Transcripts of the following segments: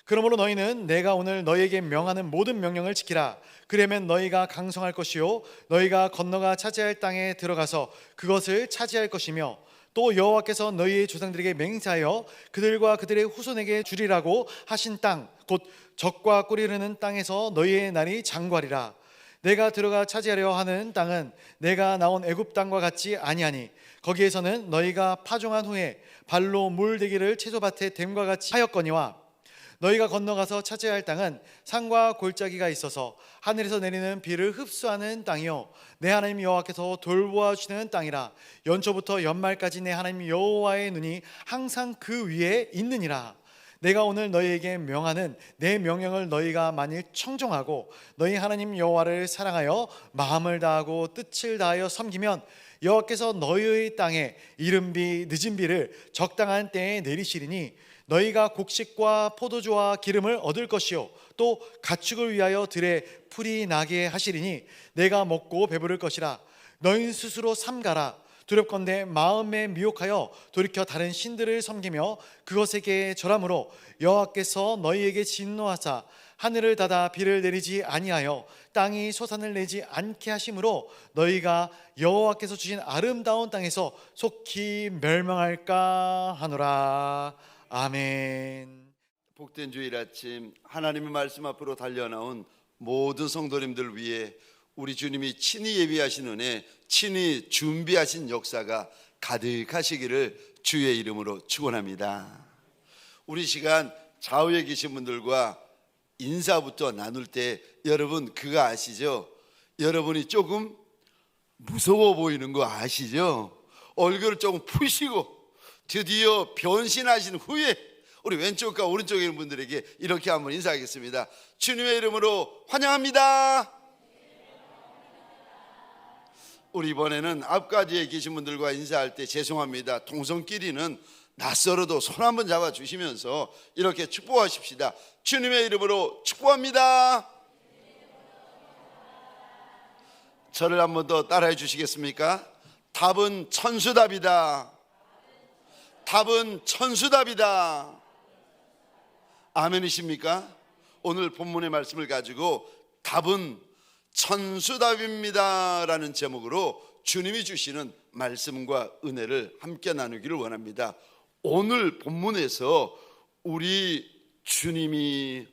그러므로 너희는 내가 오늘 너희에게 명하는 모든 명령을 지키라. 그러면 너희가 강성할 것이요 너희가 건너가 차지할 땅에 들어가서 그것을 차지할 것이며, 또 여호와께서 너희의 조상들에게 맹세하여 그들과 그들의 후손에게 주리라고 하신 땅, 곧 젖과 꿀이 흐르는 땅에서 너희의 날이 장구하리라. 내가 들어가 차지하려 하는 땅은 내가 나온 애굽 땅과 같지 아니하니, 거기에서는 너희가 파종한 후에 발로 물대기를 채소밭에 댐과 같이 하였거니와, 너희가 건너가서 차지할 땅은 산과 골짜기가 있어서 하늘에서 내리는 비를 흡수하는 땅이요 내 하나님 여호와께서 돌보아 주시는 땅이라. 연초부터 연말까지 내 하나님 여호와의 눈이 항상 그 위에 있느니라. 내가 오늘 너희에게 명하는 내 명령을 너희가 만일 청종하고 너희 하나님 여호와를 사랑하여 마음을 다하고 뜻을 다하여 섬기면, 여호와께서 너희의 땅에 이른 비 늦은 비를 적당한 때에 내리시리니, 너희가 곡식과 포도주와 기름을 얻을 것이요 또 가축을 위하여 들에 풀이 나게 하시리니 내가 먹고 배부를 것이라. 너희 스스로 삼가라. 두렵건대 마음에 미혹하여 돌이켜 다른 신들을 섬기며 그것에게 절함으로 여호와께서 너희에게 진노하사 하늘을 닫아 비를 내리지 아니하여 땅이 소산을 내지 않게 하심으로 너희가 여호와께서 주신 아름다운 땅에서 속히 멸망할까 하노라. 아멘. 복된 주일 아침, 하나님의 말씀 앞으로 달려나온 모든 성도님들 위해 우리 주님이 친히 예비하신 은혜, 친히 준비하신 역사가 가득하시기를 주의 이름으로 축원합니다. 우리 시간 좌우에 계신 분들과 인사부터 나눌 때 여러분 그거 아시죠? 여러분이 조금 무서워 보이는 거 아시죠? 얼굴을 조금 푸시고 드디어 변신하신 후에 우리 왼쪽과 오른쪽에 있는 분들에게 이렇게 한번 인사하겠습니다. 주님의 이름으로 환영합니다. 우리 이번에는 앞까지에 계신 분들과 인사할 때 죄송합니다. 동성끼리는 낯설어도 손 한번 잡아주시면서 이렇게 축복하십시다. 주님의 이름으로 축복합니다. 저를 한번 더 따라해 주시겠습니까? 답은 천수답이다. 답은 천수답이다. 아멘이십니까? 오늘 본문의 말씀을 가지고 답은 천수답입니다 라는 제목으로 주님이 주시는 말씀과 은혜를 함께 나누기를 원합니다. 오늘 본문에서 우리 주님이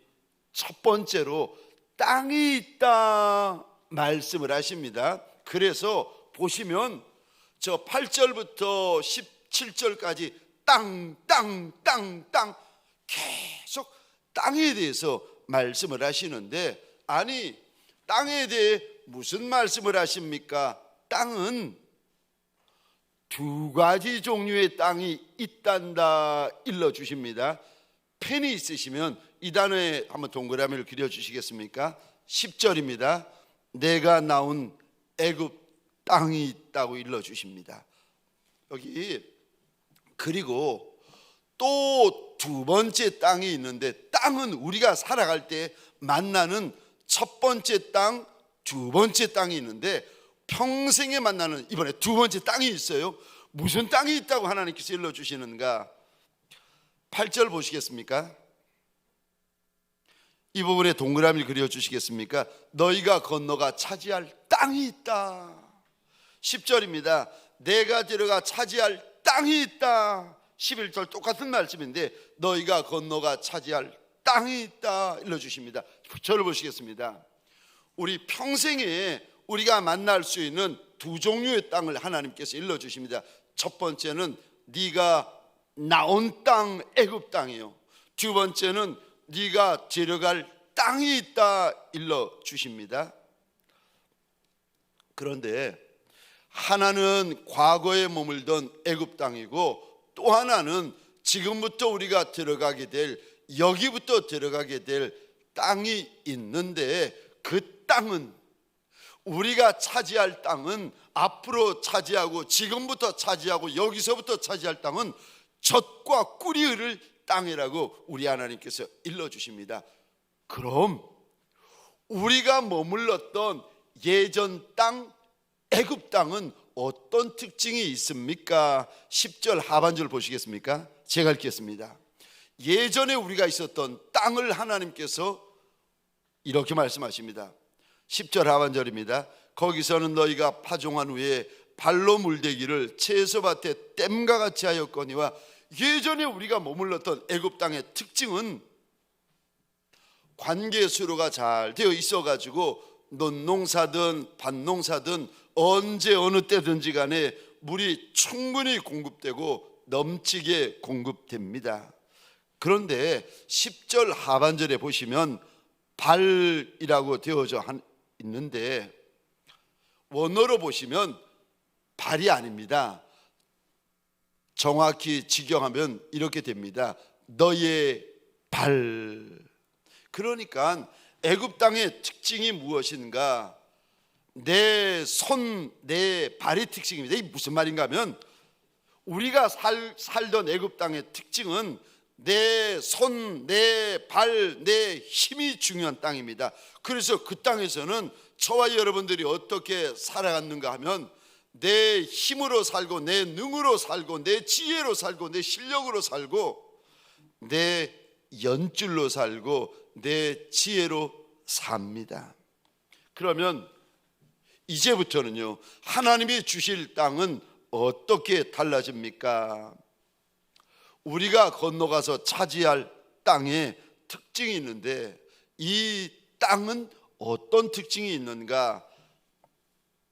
첫 번째로 땅이 있다 말씀을 하십니다. 그래서 보시면 저 8절부터 17절까지 땅 계속 땅에 대해서 말씀을 하시는데, 아니 땅에 대해 무슨 말씀을 하십니까? 땅은 두 가지 종류의 땅이 있단다 일러주십니다. 펜이 있으시면 이 단어에 한번 동그라미를 그려주시겠습니까? 10절입니다. 내가 나온 애굽 땅이 있다고 일러주십니다. 여기 그리고 또 두 번째 땅이 있는데, 땅은 우리가 살아갈 때 만나는 첫 번째 땅, 두 번째 땅이 있는데 평생에 만나는 이번에 두 번째 땅이 있어요. 무슨 땅이 있다고 하나님께서 일러주시는가? 8절 보시겠습니까? 이 부분에 동그라미를 그려주시겠습니까? 너희가 건너가 차지할 땅이 있다. 10절입니다. 내가 들어가 차지할 땅이 있다. 11절 똑같은 말씀인데 너희가 건너가 차지할 땅이 있다 일러주십니다. 저를 보시겠습니다. 우리 평생에 우리가 만날 수 있는 두 종류의 땅을 하나님께서 일러주십니다. 첫 번째는 네가 나온 땅 애굽 땅이요, 두 번째는 네가 들어갈 땅이 있다 일러주십니다. 그런데 하나는 과거에 머물던 애굽 땅이고 또 하나는 지금부터 우리가 들어가게 될, 여기부터 들어가게 될 땅이 있는데, 그 땅은, 우리가 차지할 땅은, 앞으로 차지하고 지금부터 차지하고 여기서부터 차지할 땅은 젖과 꿀이 흐를 땅이라고 우리 하나님께서 일러주십니다. 그럼 우리가 머물렀던 예전 땅 애굽 땅은 어떤 특징이 있습니까? 10절 하반절 보시겠습니까? 제가 읽겠습니다. 예전에 우리가 있었던 땅을 하나님께서 이렇게 말씀하십니다. 10절 하반절입니다. 거기서는 너희가 파종한 후에 발로 물대기를 채소밭에 댐과 같이 하였거니와, 예전에 우리가 머물렀던 애굽 땅의 특징은 관계 수로가 잘 되어 있어가지고 논농사든 밭농사든 언제 어느 때든지 간에 물이 충분히 공급되고 넘치게 공급됩니다. 그런데 10절 하반절에 보시면 발이라고 되어져 있는데, 원어로 보시면 발이 아닙니다. 정확히 직역하면 이렇게 됩니다. 너의 발. 그러니까 애굽 땅의 특징이 무엇인가? 내 손, 내 발의 특징입니다. 이게 무슨 말인가 하면, 우리가 살던 애굽 땅의 특징은 내 손, 내 발, 내 힘이 중요한 땅입니다. 그래서 그 땅에서는 저와 여러분들이 어떻게 살아갔는가 하면, 내 힘으로 살고, 내 능으로 살고, 내 지혜로 살고, 내 실력으로 살고, 내 연줄로 살고, 내 지혜로 삽니다. 그러면 이제부터는요, 하나님이 주실 땅은 어떻게 달라집니까? 우리가 건너가서 차지할 땅에 특징이 있는데, 이 땅은 어떤 특징이 있는가?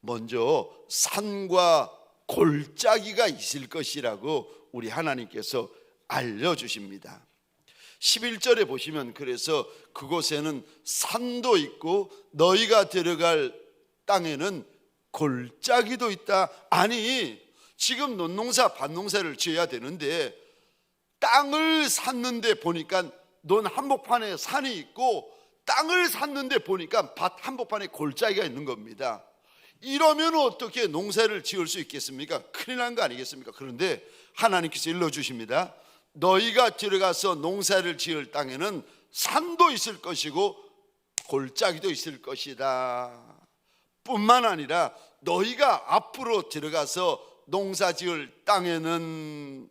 먼저 산과 골짜기가 있을 것이라고 우리 하나님께서 알려주십니다. 11절에 보시면, 그래서 그곳에는 산도 있고 너희가 들어갈 땅에는 골짜기도 있다. 아니, 지금 논농사 밭농사를 지어야 되는데 땅을 샀는데 보니까 논 한복판에 산이 있고, 땅을 샀는데 보니까 밭 한복판에 골짜기가 있는 겁니다. 이러면 어떻게 농사를 지을 수 있겠습니까? 큰일 난 거 아니겠습니까? 그런데 하나님께서 일러주십니다. 너희가 들어가서 농사를 지을 땅에는 산도 있을 것이고 골짜기도 있을 것이다. 뿐만 아니라 너희가 앞으로 들어가서 농사 지을 땅에는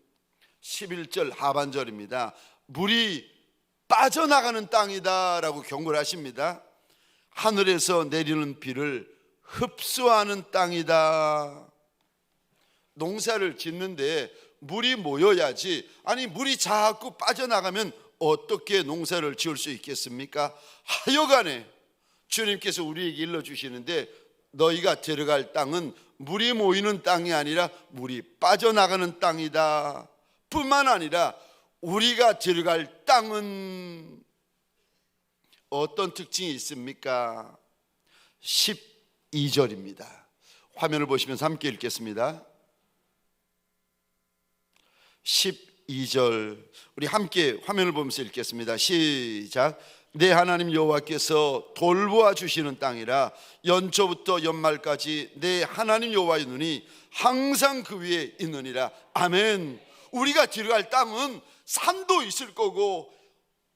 11절 하반절입니다. 물이 빠져나가는 땅이다 라고 경고를 하십니다. 하늘에서 내리는 비를 흡수하는 땅이다. 농사를 짓는데 물이 모여야지, 아니 물이 자꾸 빠져나가면 어떻게 농사를 지을 수 있겠습니까? 하여간에 주님께서 우리에게 일러주시는데, 너희가 들어갈 땅은 물이 모이는 땅이 아니라 물이 빠져나가는 땅이다. 뿐만 아니라 우리가 들어갈 땅은 어떤 특징이 있습니까? 12절입니다. 화면을 보시면서 함께 읽겠습니다. 12절 우리 함께 화면을 보면서 읽겠습니다. 시작. 내 하나님 여호와께서 돌보아 주시는 땅이라 연초부터 연말까지 내 하나님 여호와의 눈이 항상 그 위에 있느니라. 아멘. 우리가 들어갈 땅은 산도 있을 거고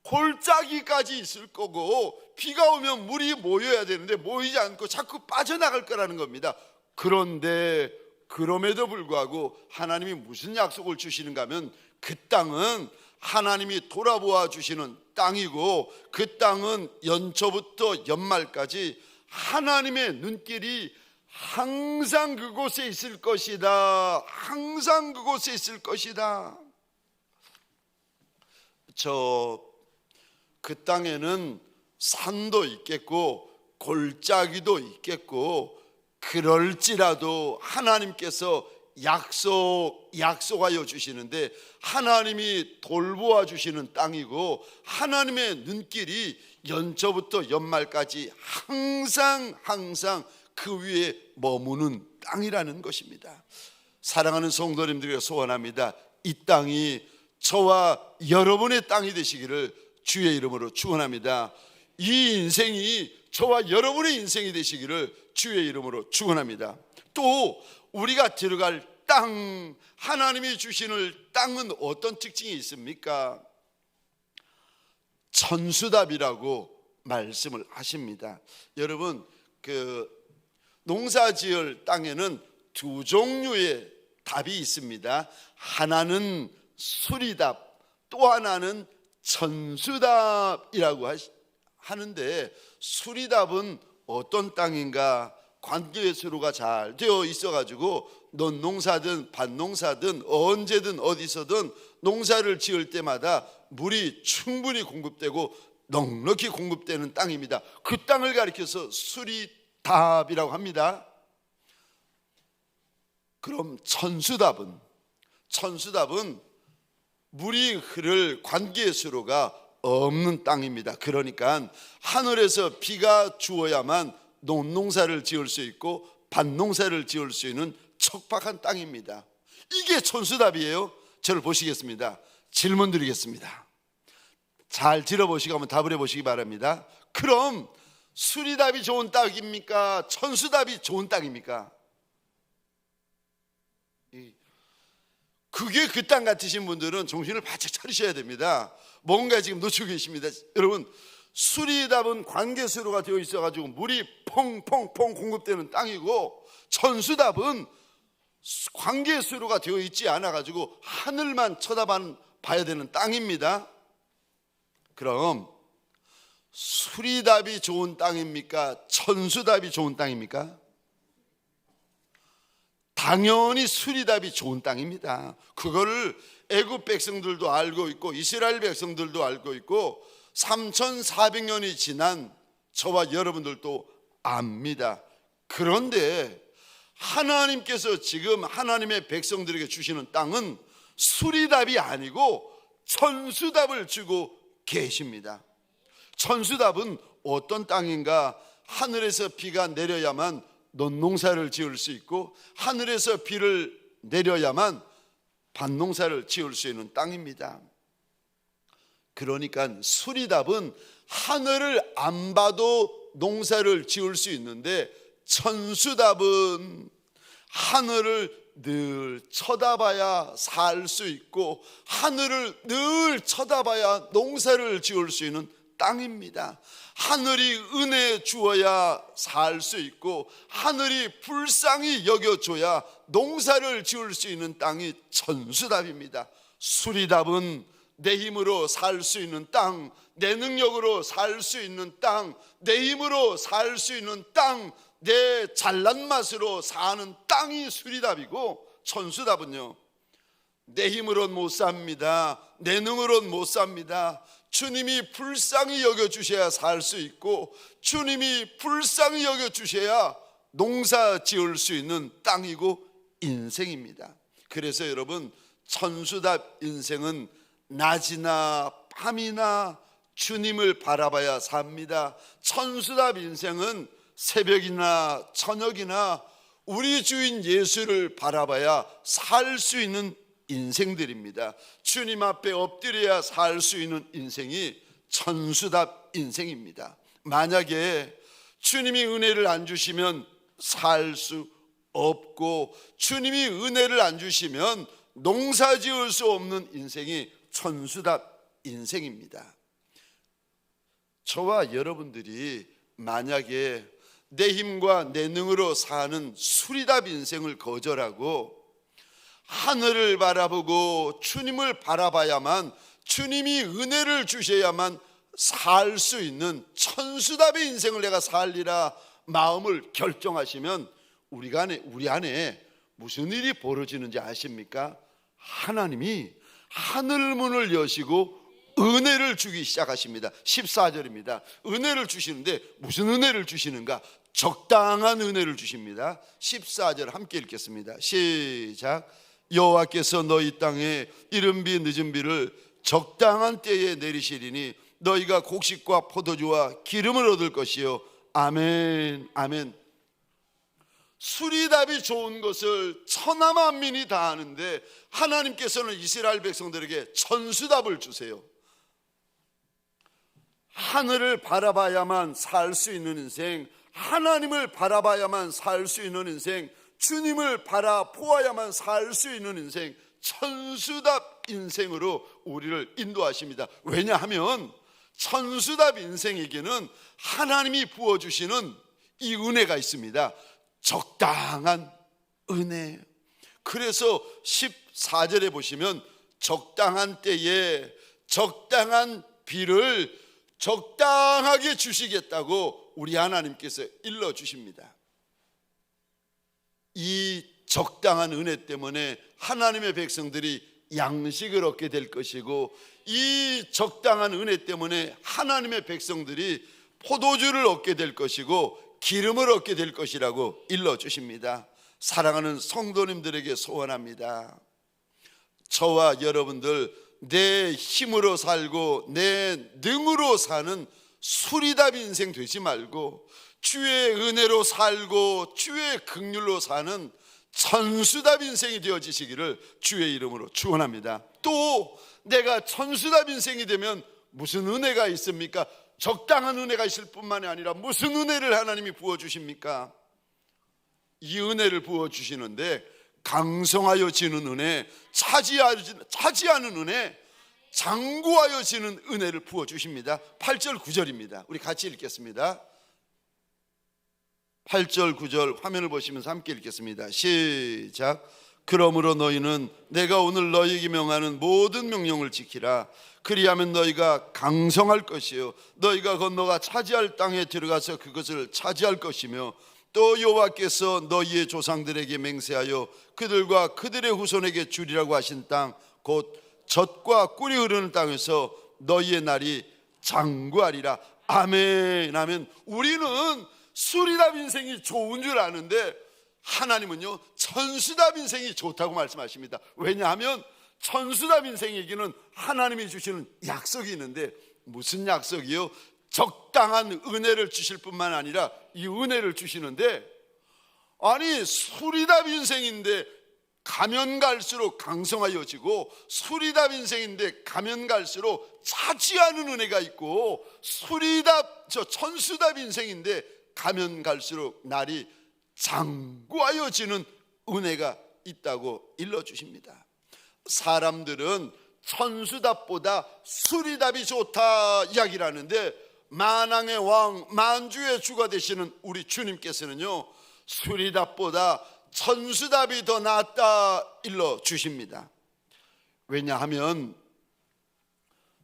골짜기까지 있을 거고, 비가 오면 물이 모여야 되는데 모이지 않고 자꾸 빠져나갈 거라는 겁니다. 그런데 그럼에도 불구하고 하나님이 무슨 약속을 주시는가 하면, 그 땅은 하나님이 돌아보아 주시는 땅이고, 그 땅은 연초부터 연말까지 하나님의 눈길이 항상 그곳에 있을 것이다. 항상 그곳에 있을 것이다. 그 땅에는 산도 있겠고 골짜기도 있겠고, 그럴지라도 하나님께서 약속하여 주시는데, 하나님이 돌보아 주시는 땅이고 하나님의 눈길이 연초부터 연말까지 항상 그 위에 머무는 땅이라는 것입니다. 사랑하는 성도님들에게 소원합니다. 이 땅이 저와 여러분의 땅이 되시기를 주의 이름으로 축원합니다. 이 인생이 저와 여러분의 인생이 되시기를 주의 이름으로 축원합니다. 또 우리가 들어갈 땅, 하나님이 주시는 땅은 어떤 특징이 있습니까? 천수답이라고 말씀을 하십니다. 여러분, 농사지을 땅에는 두 종류의 답이 있습니다. 하나는 수리답, 또 하나는 천수답이라고 하는데, 수리답은 어떤 땅인가? 관계수로가 잘 되어 있어가지고 논농사든 밭농사든 언제든 어디서든 농사를 지을 때마다 물이 충분히 공급되고 넉넉히 공급되는 땅입니다. 그 땅을 가리켜서 수리답이라고 합니다. 그럼 천수답은 물이 흐를 관계수로가 없는 땅입니다. 그러니까 하늘에서 비가 주어야만 논농사를 지을 수 있고 밭농사를 지을 수 있는 척박한 땅입니다. 이게 천수답이에요. 저를 보시겠습니다. 질문 드리겠습니다. 잘 들어보시고 한번 답을 해보시기 바랍니다. 그럼 수리답이 좋은 땅입니까? 천수답이 좋은 땅입니까? 그게 그 땅 같으신 분들은 정신을 바짝 차리셔야 됩니다. 뭔가 지금 놓치고 계십니다. 여러분, 수리답은 관계수로가 되어 있어가지고 물이 펑펑펑 공급되는 땅이고, 천수답은 관계수로가 되어 있지 않아가지고 하늘만 쳐다봐야 되는 땅입니다. 그럼 수리답이 좋은 땅입니까? 천수답이 좋은 땅입니까? 당연히 수리답이 좋은 땅입니다. 그거를 애굽 백성들도 알고 있고 이스라엘 백성들도 알고 있고 3,400년이 지난 저와 여러분들도 압니다. 그런데 하나님께서 지금 하나님의 백성들에게 주시는 땅은 수리답이 아니고 천수답을 주고 계십니다. 천수답은 어떤 땅인가? 하늘에서 비가 내려야만 논농사를 지을 수 있고 하늘에서 비를 내려야만 밭농사를 지을 수 있는 땅입니다. 그러니까 수리답은 하늘을 안 봐도 농사를 지을 수 있는데, 천수답은 하늘을 늘 쳐다봐야 살 수 있고 하늘을 늘 쳐다봐야 농사를 지을 수 있는 땅입니다. 하늘이 은혜 주어야 살 수 있고 하늘이 불쌍히 여겨줘야 농사를 지을 수 있는 땅이 천수답입니다. 수리답은 내 힘으로 살 수 있는 땅, 내 능력으로 살 수 있는 땅, 내 힘으로 살 수 있는 땅, 내 잘난 맛으로 사는 땅이 수리답이고, 천수답은요, 내 힘으로는 못 삽니다. 내 능으로는 못 삽니다. 주님이 불쌍히 여겨주셔야 살 수 있고 주님이 불쌍히 여겨주셔야 농사 지을 수 있는 땅이고 인생입니다. 그래서 여러분, 천수답 인생은 낮이나 밤이나 주님을 바라봐야 삽니다. 천수답 인생은 새벽이나 저녁이나 우리 주인 예수를 바라봐야 살 수 있는 인생들입니다. 주님 앞에 엎드려야 살 수 있는 인생이 천수답 인생입니다. 만약에 주님이 은혜를 안 주시면 살 수 없고 주님이 은혜를 안 주시면 농사 지을 수 없는 인생이 천수답 인생입니다. 저와 여러분들이 만약에 내 힘과 내 능으로 사는 수리답 인생을 거절하고 하늘을 바라보고 주님을 바라봐야만, 주님이 은혜를 주셔야만 살 수 있는 천수답의 인생을 내가 살리라 마음을 결정하시면 우리 안에 무슨 일이 벌어지는지 아십니까? 하나님이 하늘문을 여시고 은혜를 주기 시작하십니다. 14절입니다. 은혜를 주시는데 무슨 은혜를 주시는가? 적당한 은혜를 주십니다. 14절 함께 읽겠습니다. 시작. 여호와께서 너희 땅에 이른 비 늦은 비를 적당한 때에 내리시리니 너희가 곡식과 포도주와 기름을 얻을 것이요. 아멘 아멘. 수리답이 좋은 것을 천하 만민이 다 아는데 하나님께서는 이스라엘 백성들에게 천수답을 주세요. 하늘을 바라봐야만 살 수 있는 인생, 하나님을 바라봐야만 살 수 있는 인생, 주님을 바라보아야만 살 수 있는 인생, 천수답 인생으로 우리를 인도하십니다. 왜냐하면 천수답 인생에게는 하나님이 부어주시는 이 은혜가 있습니다. 적당한 은혜. 그래서 14절에 보시면 적당한 때에 적당한 비를 적당하게 주시겠다고 우리 하나님께서 일러 주십니다. 이 적당한 은혜 때문에 하나님의 백성들이 양식을 얻게 될 것이고, 이 적당한 은혜 때문에 하나님의 백성들이 포도주를 얻게 될 것이고 기름을 얻게 될 것이라고 일러 주십니다. 사랑하는 성도님들에게 소원합니다. 저와 여러분들, 내 힘으로 살고 내 능으로 사는 수리답 인생 되지 말고 주의 은혜로 살고 주의 긍휼로 사는 천수답 인생이 되어지시기를 주의 이름으로 축원합니다. 또 내가 천수답 인생이 되면 무슨 은혜가 있습니까? 적당한 은혜가 있을 뿐만이 아니라 무슨 은혜를 하나님이 부어주십니까? 이 은혜를 부어주시는데 강성하여 지는 은혜, 차지하는 은혜, 장구하여 지는 은혜를 부어주십니다. 8절 9절입니다. 우리 같이 읽겠습니다. 8절 9절 화면을 보시면서 함께 읽겠습니다. 시작. 그러므로 너희는 내가 오늘 너희에게 명하는 모든 명령을 지키라. 그리하면 너희가 강성할 것이요 너희가 건너가 차지할 땅에 들어가서 그것을 차지할 것이며, 또 여호와께서 너희의 조상들에게 맹세하여 그들과 그들의 후손에게 주리라고 하신 땅, 곧 젖과 꿀이 흐르는 땅에서 너희의 날이 장구하리라. 아멘. 아멘. 우리는 수리답 인생이 좋은 줄 아는데 하나님은요 천수답 인생이 좋다고 말씀하십니다. 왜냐하면 천수답 인생에게는 하나님이 주시는 약속이 있는데, 무슨 약속이요? 적당한 은혜를 주실 뿐만 아니라 이 은혜를 주시는데, 아니 수리답 인생인데 가면 갈수록 강성하여지고, 수리답 인생인데 가면 갈수록 차지하는 은혜가 있고, 천수답 인생인데 가면 갈수록 날이 장구하여지는 은혜가 있다고 일러주십니다. 사람들은 천수답보다 수리답이 좋다 이야기를 하는데, 만왕의 왕 만주의 주가 되시는 우리 주님께서는요 수리답보다 천수답이 더 낫다 일러주십니다. 왜냐하면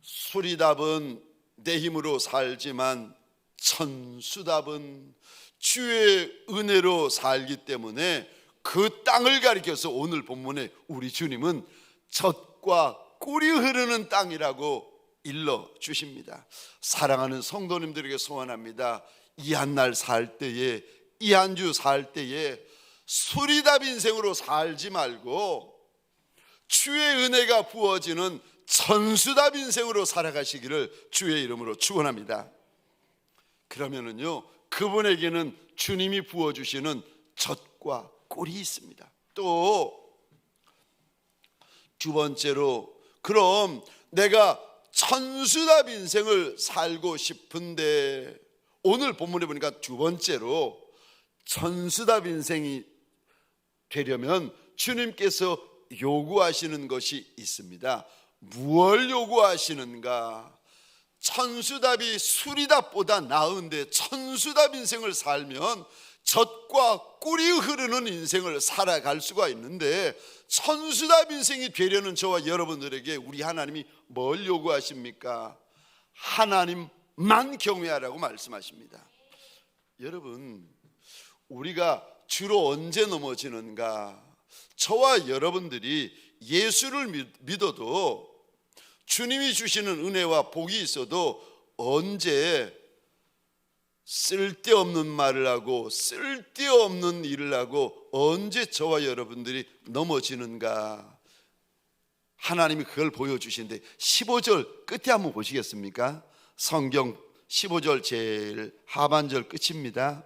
수리답은 내 힘으로 살지만 천수답은 주의 은혜로 살기 때문에 그 땅을 가리켜서 오늘 본문에 우리 주님은 젖과 꿀이 흐르는 땅이라고 일러주십니다. 사랑하는 성도님들에게 소원합니다. 이 한 날 살 때에, 이 한 주 살 때에 수리답 인생으로 살지 말고 주의 은혜가 부어지는 천수답 인생으로 살아가시기를 주의 이름으로 축원합니다. 그러면은요 그분에게는 주님이 부어주시는 젖과 꿀이 있습니다. 또 두 번째로, 그럼 내가 천수답 인생을 살고 싶은데, 오늘 본문에 보니까 두 번째로 천수답 인생이 되려면 주님께서 요구하시는 것이 있습니다. 무엇을 요구하시는가? 천수답이 수리답보다 나은데 천수답 인생을 살면 젖과 꿀이 흐르는 인생을 살아갈 수가 있는데, 천수답 인생이 되려는 저와 여러분들에게 우리 하나님이 뭘 요구하십니까? 하나님만 경외하라고 말씀하십니다. 여러분, 우리가 주로 언제 넘어지는가? 저와 여러분들이 예수를 믿어도, 주님이 주시는 은혜와 복이 있어도 언제 쓸데없는 말을 하고 쓸데없는 일을 하고 언제 저와 여러분들이 넘어지는가? 하나님이 그걸 보여주시는데 15절 끝에 한번 보시겠습니까? 성경 15절 제일 하반절 끝입니다.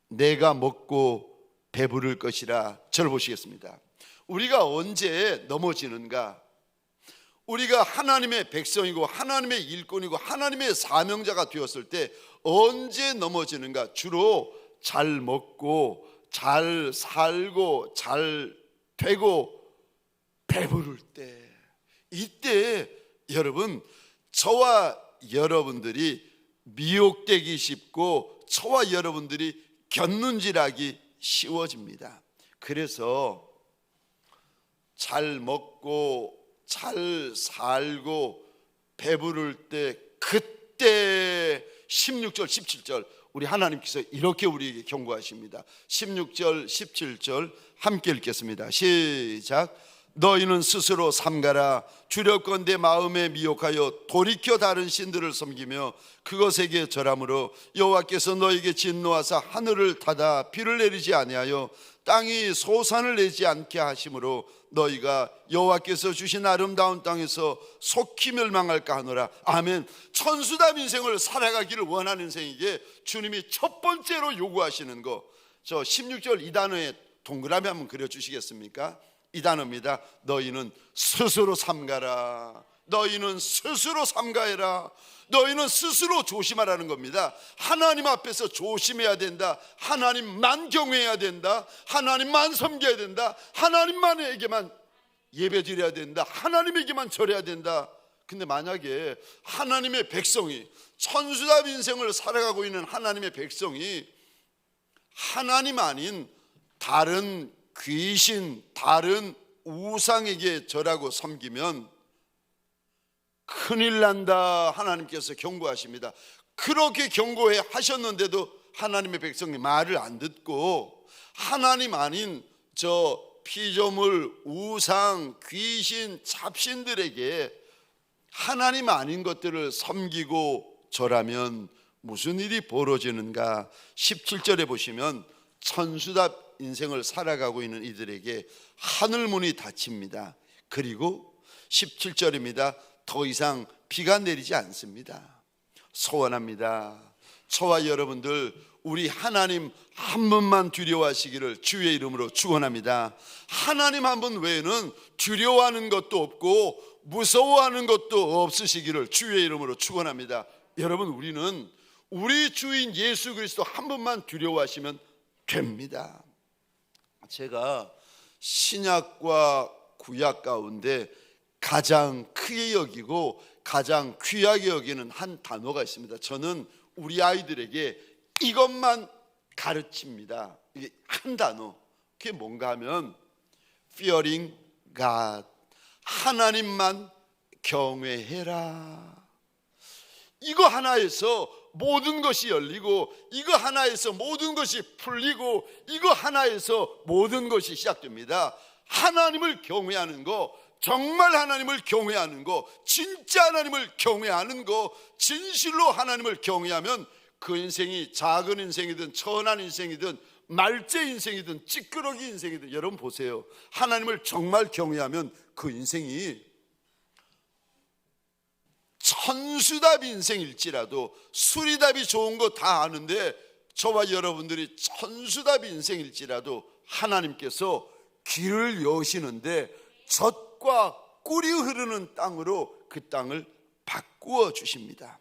내가 먹고 배부를 것이라. 저를 보시겠습니다. 우리가 언제 넘어지는가? 우리가 하나님의 백성이고 하나님의 일꾼이고 하나님의 사명자가 되었을 때 언제 넘어지는가? 주로 잘 먹고 잘 살고 잘 되고 배부를 때, 이때 여러분, 저와 여러분들이 미혹되기 쉽고 저와 여러분들이 곁눈질하기 쉬워집니다. 그래서 잘 먹고 잘 살고 배부를 때 그때 16절 17절 우리 하나님께서 이렇게 우리에게 경고하십니다. 16절 17절 함께 읽겠습니다. 시작. 너희는 스스로 삼가라. 두렵건대 마음에 미혹하여 돌이켜 다른 신들을 섬기며 그것에게 절함으로 여호와께서 너희에게 진노하사 하늘을 닫아 비를 내리지 아니하여 땅이 소산을 내지 않게 하심으로 너희가 여호와께서 주신 아름다운 땅에서 속히 멸망할까 하노라. 아멘. 천수답 인생을 살아가기를 원하는 인생에게 주님이 첫 번째로 요구하시는 거, 저 16절 이 단어에 동그라미 한번 그려주시겠습니까? 이 단어입니다. 너희는 스스로 삼가라. 너희는 스스로 삼가해라. 너희는 스스로 조심하라는 겁니다. 하나님 앞에서 조심해야 된다. 하나님만 경외해야 된다. 하나님만 섬겨야 된다. 하나님만에게만 예배드려야 된다. 하나님에게만 절해야 된다. 근데 만약에 하나님의 백성이, 천수답 인생을 살아가고 있는 하나님의 백성이 하나님 아닌 다른 귀신, 다른 우상에게 절하고 섬기면 큰일 난다. 하나님께서 경고하십니다. 그렇게 경고해 하셨는데도 하나님의 백성이 말을 안 듣고 하나님 아닌 저 피조물, 우상, 귀신, 잡신들에게 하나님 아닌 것들을 섬기고 절하면 무슨 일이 벌어지는가? 17절에 보시면 천수답 인생을 살아가고 있는 이들에게 하늘문이 닫힙니다. 그리고 17절입니다. 더 이상 비가 내리지 않습니다. 소원합니다. 저와 여러분들 우리 하나님 한 분만 두려워하시기를 주의 이름으로 축원합니다. 하나님 한 분 외에는 두려워하는 것도 없고 무서워하는 것도 없으시기를 주의 이름으로 축원합니다. 여러분, 우리는 우리 주인 예수 그리스도 한 분만 두려워하시면 됩니다. 제가 신약과 구약 가운데 가장 크게 여기고 가장 귀하게 여기는 한 단어가 있습니다. 저는 우리 아이들에게 이것만 가르칩니다. 이게 한 단어. 그게 뭔가 하면 fearing God. 하나님만 경외해라. 이거 하나에서 모든 것이 열리고, 이거 하나에서 모든 것이 풀리고, 이거 하나에서 모든 것이 시작됩니다. 하나님을 경외하는 거, 정말 하나님을 경외하는 거, 진짜 하나님을 경외하는 거, 진실로 하나님을 경외하면 그 인생이 작은 인생이든 천한 인생이든 말제 인생이든 찌끄러기 인생이든, 여러분 보세요. 하나님을 정말 경외하면 그 인생이 천수답 인생일지라도, 수리답이 좋은 거 다 아는데 저와 여러분들이 천수답 인생일지라도 하나님께서 길을 여시는데 젖과 꿀이 흐르는 땅으로 그 땅을 바꾸어 주십니다.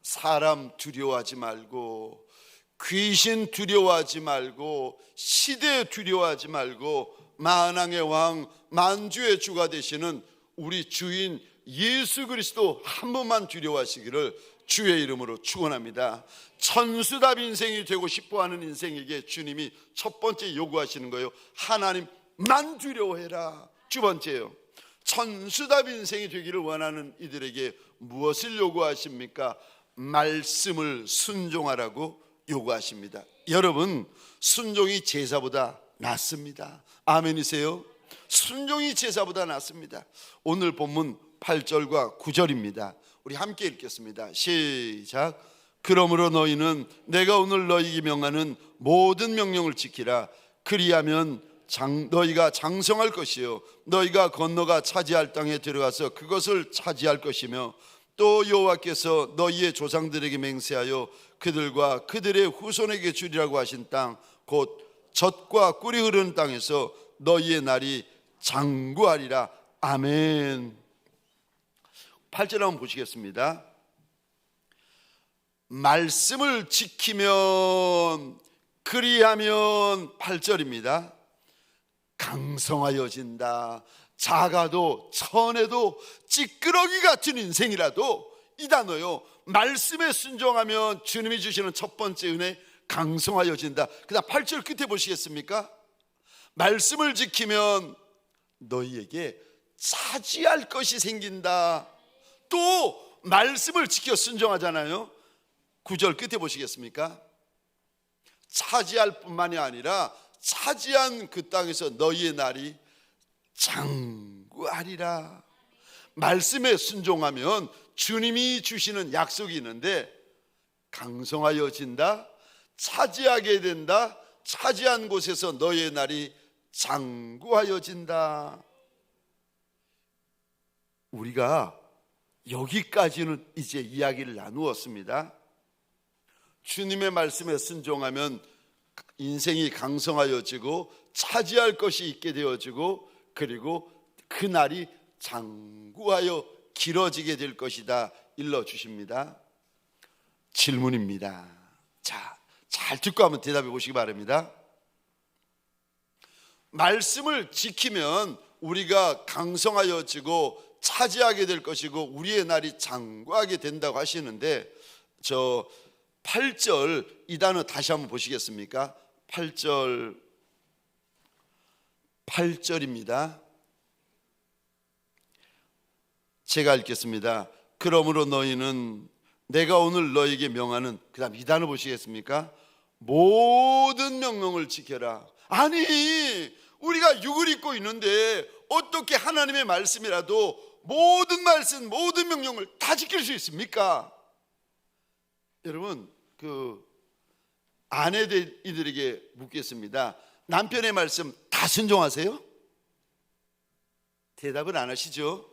사람 두려워하지 말고, 귀신 두려워하지 말고, 시대 두려워하지 말고, 만왕의 왕 만주의 주가 되시는 우리 주인 예수 그리스도 한 분만 두려워하시기를 주의 이름으로 축원합니다. 천수답 인생이 되고 싶어하는 인생에게 주님이 첫 번째 요구하시는 거예요. 하나님만 두려워해라. 두 번째요, 천수답 인생이 되기를 원하는 이들에게 무엇을 요구하십니까? 말씀을 순종하라고 요구하십니다. 여러분, 순종이 제사보다 낫습니다. 아멘이세요? 순종이 제사보다 낫습니다. 오늘 본문 8절과 9절입니다. 우리 함께 읽겠습니다. 시작. 그러므로 너희는 내가 오늘 너희에게 명하는 모든 명령을 지키라. 그리하면 너희가 장성할 것이요 너희가 건너가 차지할 땅에 들어가서 그것을 차지할 것이며, 또 여호와께서 너희의 조상들에게 맹세하여 그들과 그들의 후손에게 주리라고 하신 땅, 곧 젖과 꿀이 흐르는 땅에서 너희의 날이 장구하리라. 아멘. 8절 한번 보시겠습니다. 말씀을 지키면, 그리하면 8절입니다. 강성하여진다. 작아도 천해도 찌끄러기 같은 인생이라도, 이 단어요, 말씀에 순종하면 주님이 주시는 첫 번째 은혜, 강성하여진다. 그 다음 8절 끝에 보시겠습니까? 말씀을 지키면 너희에게 차지할 것이 생긴다. 또 말씀을 지켜 순종하잖아요. 9절 끝에 보시겠습니까? 차지할 뿐만이 아니라 차지한 그 땅에서 너희의 날이 장구하리라. 말씀에 순종하면 주님이 주시는 약속이 있는데 강성하여진다, 차지하게 된다, 차지한 곳에서 너희의 날이 장구하여진다. 우리가 여기까지는 이제 이야기를 나누었습니다. 주님의 말씀에 순종하면 인생이 강성하여지고 차지할 것이 있게 되어지고, 그리고 그 날이 장구하여 길어지게 될 것이다 일러주십니다. 질문입니다. 자, 잘 듣고 한번 대답해 보시기 바랍니다. 말씀을 지키면 우리가 강성하여지고 차지하게 될 것이고 우리의 날이 장구하게 된다고 하시는데, 저 8절 이 단어 다시 한번 보시겠습니까? 8절입니다. 제가 읽겠습니다. 그러므로 너희는 내가 오늘 너희에게 명하는, 그 다음 이 단어 보시겠습니까? 모든 명령을 지켜라. 아니, 우리가 육을 입고 있는데 어떻게 하나님의 말씀이라도 모든 말씀, 모든 명령을 다 지킬 수 있습니까? 여러분, 그 아내들에게 묻겠습니다. 남편의 말씀 다 순종하세요? 대답을 안 하시죠?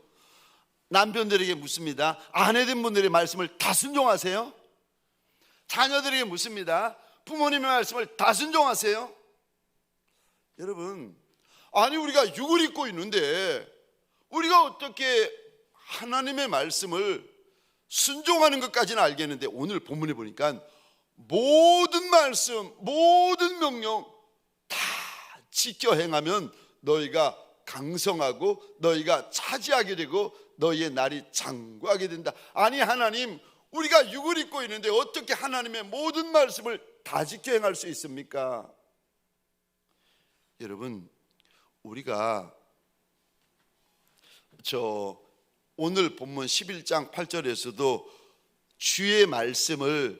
남편들에게 묻습니다. 아내된 분들의 말씀을 다 순종하세요? 자녀들에게 묻습니다. 부모님의 말씀을 다 순종하세요? 여러분, 아니 우리가 육을 입고 있는데 우리가 어떻게 하나님의 말씀을 순종하는 것까지는 알겠는데, 오늘 본문에 보니까 모든 말씀, 모든 명령 다 지켜 행하면 너희가 강성하고 너희가 차지하게 되고 너희의 날이 장구하게 된다. 아니 하나님, 우리가 육을 입고 있는데 어떻게 하나님의 모든 말씀을 다 지켜 행할 수 있습니까? 여러분, 우리가 오늘 본문 11장 8절에서도 주의 말씀을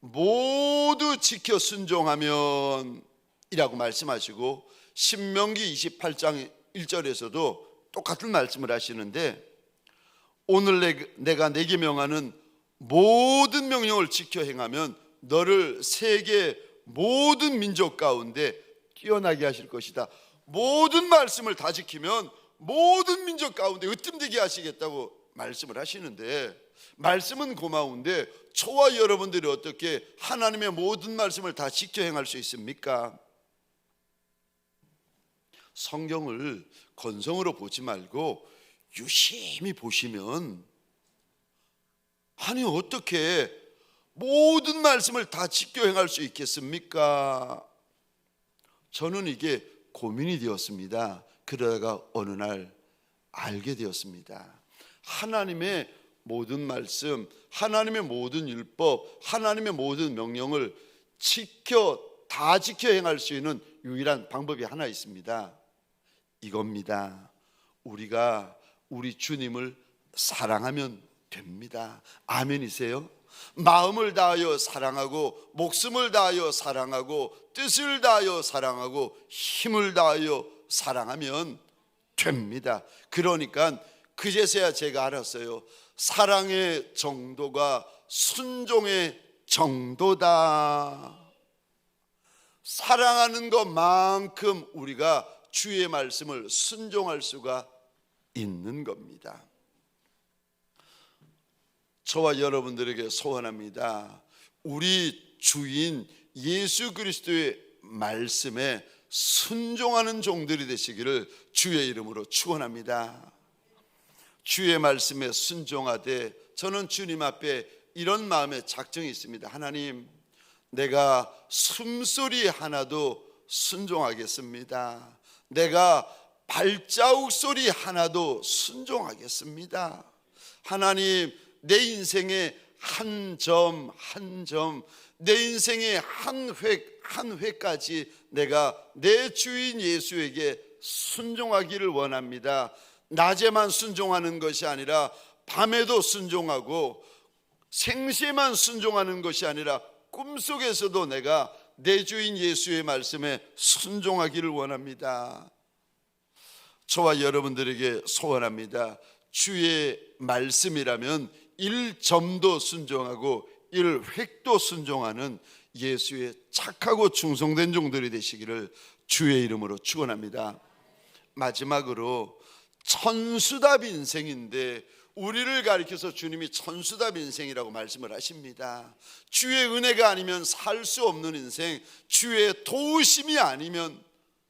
모두 지켜 순종하면 이라고 말씀하시고, 신명기 28장 1절에서도 똑같은 말씀을 하시는데, 오늘 내가 내게 명하는 모든 명령을 지켜 행하면 너를 세계 모든 민족 가운데 뛰어나게 하실 것이다. 모든 말씀을 다 지키면 모든 민족 가운데 으뜸되게 하시겠다고 말씀을 하시는데, 말씀은 고마운데 저와 여러분들이 어떻게 하나님의 모든 말씀을 다 지켜 행할 수 있습니까? 성경을 건성으로 보지 말고 유심히 보시면, 아니 어떻게 모든 말씀을 다 지켜 행할 수 있겠습니까? 저는 이게 고민이 되었습니다. 그러다가 어느 날 알게 되었습니다. 하나님의 모든 말씀, 하나님의 모든 율법, 하나님의 모든 명령을 다 지켜 행할 수 있는 유일한 방법이 하나 있습니다. 이겁니다. 우리가 우리 주님을 사랑하면 됩니다. 아멘이세요? 마음을 다하여 사랑하고, 목숨을 다하여 사랑하고, 뜻을 다하여 사랑하고, 힘을 다하여 사랑하면 됩니다. 그러니까 그제서야 제가 알았어요. 사랑의 정도가 순종의 정도다. 사랑하는 것만큼 우리가 주의 말씀을 순종할 수가 있는 겁니다. 저와 여러분들에게 소원합니다. 우리 주인 예수 그리스도의 말씀에 순종하는 종들이 되시기를 주의 이름으로 축원합니다. 주의 말씀에 순종하되, 저는 주님 앞에 이런 마음의 작정이 있습니다. 하나님, 내가 숨소리 하나도 순종하겠습니다. 내가 발자국 소리 하나도 순종하겠습니다. 하나님, 내 인생의 한 점 한 점, 내 인생의 한 획까지 내가 내 주인 예수에게 순종하기를 원합니다. 낮에만 순종하는 것이 아니라 밤에도 순종하고 생시에만 순종하는 것이 아니라 꿈속에서도 내가 내 주인 예수의 말씀에 순종하기를 원합니다. 저와 여러분들에게 소원합니다. 주의 말씀이라면 1점도 순종하고 1획도 순종하는 예수의 착하고 충성된 종들이 되시기를 주의 이름으로 축원합니다. 마지막으로 천수답 인생인데 우리를 가리켜서 주님이 천수답 인생이라고 말씀을 하십니다. 주의 은혜가 아니면 살 수 없는 인생, 주의 도우심이 아니면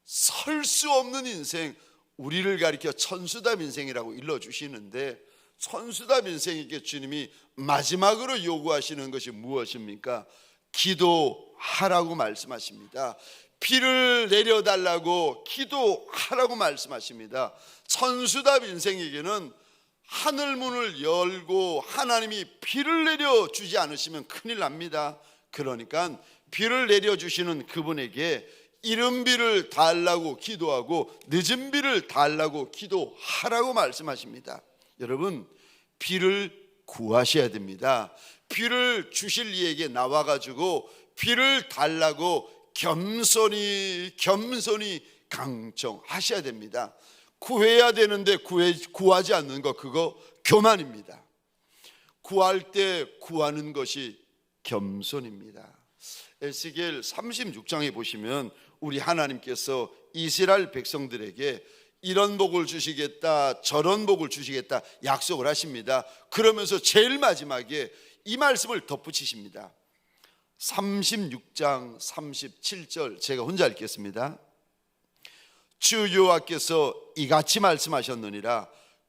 설 수 없는 인생, 우리를 가리켜 천수답 인생이라고 일러주시는데, 천수답 인생에게 주님이 마지막으로 요구하시는 것이 무엇입니까? 기도하라고 말씀하십니다. 비를 내려달라고 기도하라고 말씀하십니다. 천수답 인생에게는 하늘문을 열고 하나님이 비를 내려주지 않으시면 큰일 납니다. 그러니까 비를 내려주시는 그분에게 이른 비를 달라고 기도하고 늦은 비를 달라고 기도하라고 말씀하십니다. 여러분, 비를 구하셔야 됩니다. 비를 주실 이에게 나와가지고 비를 달라고 겸손히 강청하셔야 됩니다. 구해야 되는데 구하지 않는 거, 그거 교만입니다. 구할 때 구하는 것이 겸손입니다. 에스겔 36장에 보시면 우리 하나님께서 이스라엘 백성들에게 이런 복을 주시겠다, 저런 복을 주시겠다 약속을 하십니다. 그러면서 제일 마지막에 이 말씀을 덧붙이십니다. 36장 37절 제가 혼자 읽겠습니다. 주 여호와께서 이같이 말씀하셨느니라.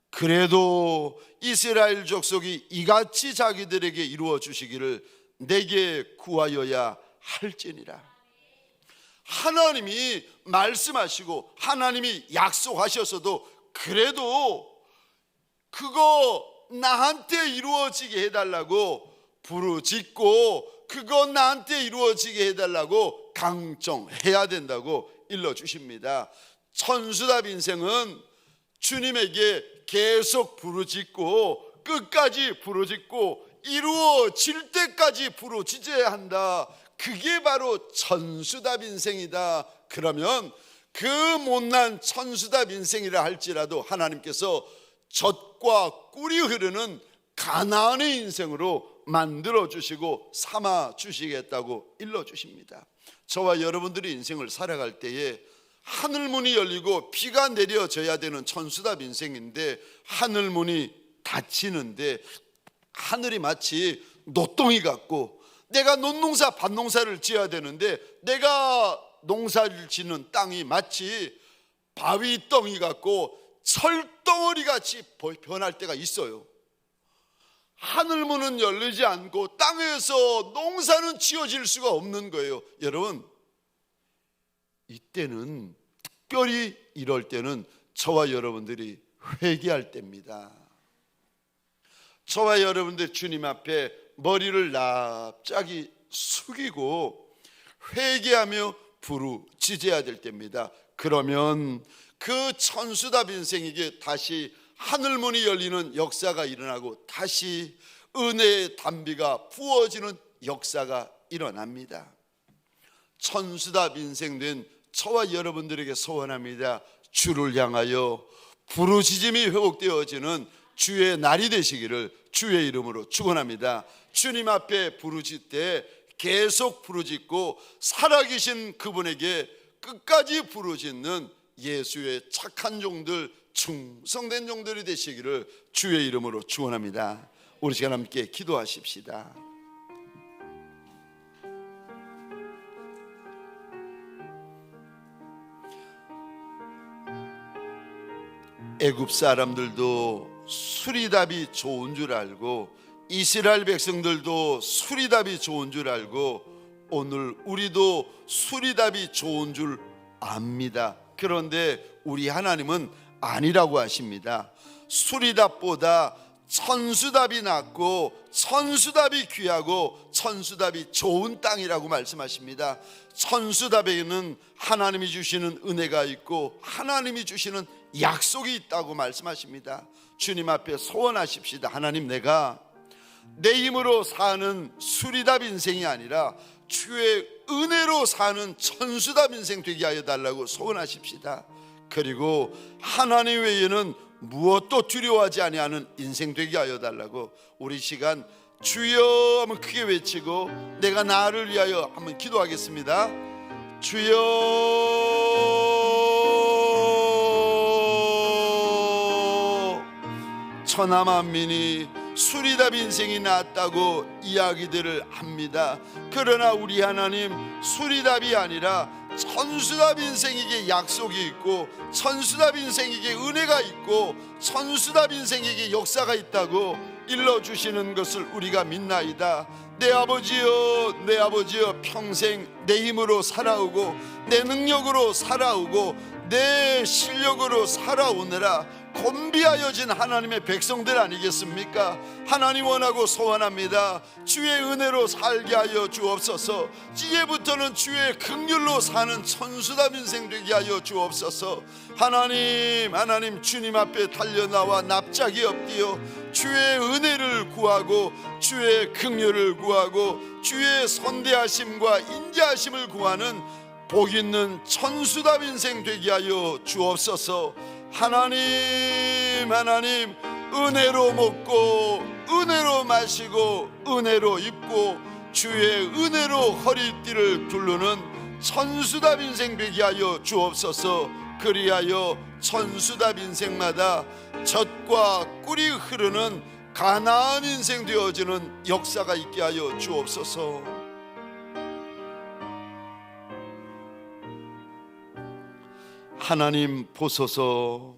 그래도 이스라엘 족속이 이같이 자기들에게 이루어 주시기를 내게 구하여야 할지니라. 하나님이 말씀하시고 하나님이 약속하셨어도 그래도 그거 나한테 이루어지게 해달라고 부르짖고 그거 나한테 이루어지게 해달라고 강청해야 된다고 일러주십니다. 천수답 인생은 주님에게 계속 부르짖고 끝까지 부르짖고 이루어질 때까지 부르짖어야 한다. 그게 바로 천수답 인생이다. 그러면 그 못난 천수답 인생이라 할지라도 하나님께서 젖과 꿀이 흐르는 가나안의 인생으로 만들어 주시고 삼아 주시겠다고 일러 주십니다. 저와 여러분들이 인생을 살아갈 때에 하늘문이 열리고 비가 내려져야 되는 천수답 인생인데 하늘문이 닫히는데 하늘이 마치 노동이 같고 내가 논농사 밭농사를 지어야 되는데 내가 농사를 짓는 땅이 마치 바위덩이 같고 철덩어리 같이 변할 때가 있어요. 하늘문은 열리지 않고 땅에서 농사는 지어질 수가 없는 거예요. 여러분, 이때는 특별히 이럴 때는 저와 여러분들이 회개할 때입니다. 저와 여러분들 주님 앞에 머리를 납작이 숙이고 회개하며 부르짖어야 될 때입니다. 그러면 그 천수답 인생에게 다시 하늘문이 열리는 역사가 일어나고 다시 은혜의 단비가 부어지는 역사가 일어납니다. 천수답 인생된 저와 여러분들에게 소원합니다. 주를 향하여 부르짖음이 회복되어지는 주의 날이 되시기를 주의 이름으로 축원합니다. 주님 앞에 부르짖되 계속 부르짖고 살아계신 그분에게 끝까지 부르짖는 예수의 착한 종들, 충성된 종들이 되시기를 주의 이름으로 축원합니다. 우리 시간 함께 기도하십시다. 애굽 사람들도 수리답이 좋은 줄 알고 이스라엘 백성들도 수리답이 좋은 줄 알고 오늘 우리도 수리답이 좋은 줄 압니다. 그런데 우리 하나님은 아니라고 하십니다. 수리답보다 천수답이 낫고 천수답이 귀하고 천수답이 좋은 땅이라고 말씀하십니다. 천수답에는 하나님이 주시는 은혜가 있고 하나님이 주시는 약속이 있다고 말씀하십니다. 주님 앞에 소원하십시다. 하나님, 내가 내 힘으로 사는 수리답 인생이 아니라 주의 은혜로 사는 천수답 인생 되게 하여 달라고 소원하십시다. 그리고 하나님 외에는 무엇도 두려워하지 아니하는 인생 되게 하여 달라고 우리 시간 주여 한번 크게 외치고 내가 나를 위하여 한번 기도하겠습니다. 주여, 천하만민이 수리답 인생이 낫다고 이야기들을 합니다. 그러나 우리 하나님, 수리답이 아니라 천수답 인생에게 약속이 있고 천수답 인생에게 은혜가 있고 천수답 인생에게 역사가 있다고 일러주시는 것을 우리가 믿나이다. 내 아버지여, 내 아버지여, 평생 내 힘으로 살아오고 내 능력으로 살아오고 내 실력으로 살아오느라 곤비하여진 하나님의 백성들 아니겠습니까? 하나님 원하고 소원합니다. 주의 은혜로 살게 하여 주옵소서. 이제부터는 주의 긍휼로 사는 천수답 인생 되게 하여 주옵소서. 하나님, 하나님, 주님 앞에 달려나와 납작이 엎디어 주의 은혜를 구하고 주의 긍휼을 구하고 주의 선대하심과 인자하심을 구하는 복 있는 천수답 인생 되게 하여 주옵소서. 하나님, 하나님, 은혜로 먹고 은혜로 마시고 은혜로 입고 주의 은혜로 허리띠를 두르는 천수답 인생 되게 하여 주옵소서. 그리하여 천수답 인생마다 젖과 꿀이 흐르는 가나안 인생 되어지는 역사가 있게 하여 주옵소서. 하나님 보소서.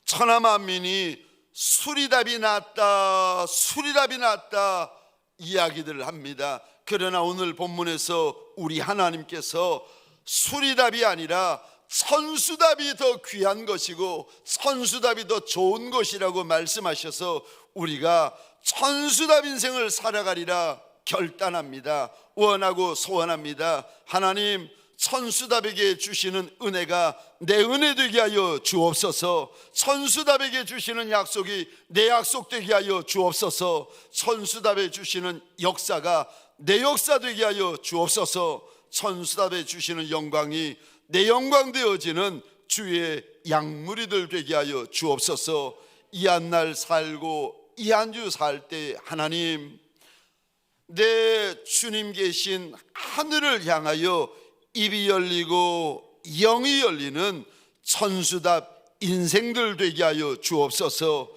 천하만민이 수리답이 낫다, 수리답이 낫다 이야기들을 합니다. 그러나 오늘 본문에서 우리 하나님께서 수리답이 아니라 천수답이 더 귀한 것이고 천수답이 더 좋은 것이라고 말씀하셔서 우리가 천수답 인생을 살아가리라 결단합니다. 원하고 소원합니다. 하나님, 천수답에게 주시는 은혜가 내 은혜 되게 하여 주옵소서. 천수답에게 주시는 약속이 내 약속 되게 하여 주옵소서. 천수답에 주시는 역사가 내 역사 되게 하여 주옵소서. 천수답에 주시는 영광이 내 영광 되어지는 주의 양무리들 되게 하여 주옵소서. 이 한 날 살고 이 한 주 살 때 하나님, 내 주님 계신 하늘을 향하여 입이 열리고 영이 열리는 천수답 인생들 되게 하여 주옵소서.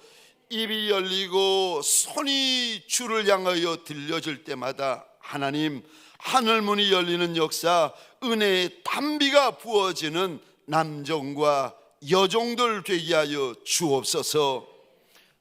입이 열리고 손이 주를 향하여 들려질 때마다 하나님, 하늘문이 열리는 역사, 은혜의 담비가 부어지는 남종과 여종들 되게 하여 주옵소서.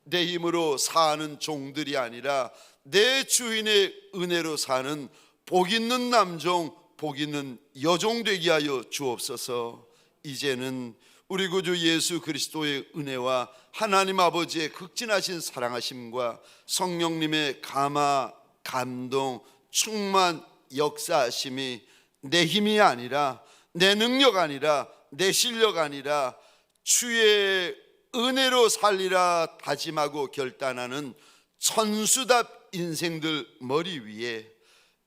내 힘으로 사는 종들이 아니라 내 주인의 은혜로 사는 복 있는 남종, 복 있는 여종 되게 하여 주옵소서. 이제는 우리 구주 예수 그리스도의 은혜와 하나님 아버지의 극진하신 사랑하심과 성령님의 감화, 감동, 충만, 역사하심이 내 힘이 아니라 내 능력 아니라 내 실력 아니라 주의 은혜로 살리라 다짐하고 결단하는 천수답 인생들 머리 위에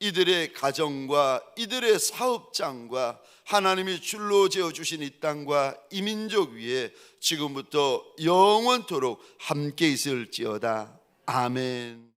이들의 가정과 이들의 사업장과 하나님이 줄로 재어주신 이 땅과 이 민족 위에 지금부터 영원토록 함께 있을지어다. 아멘.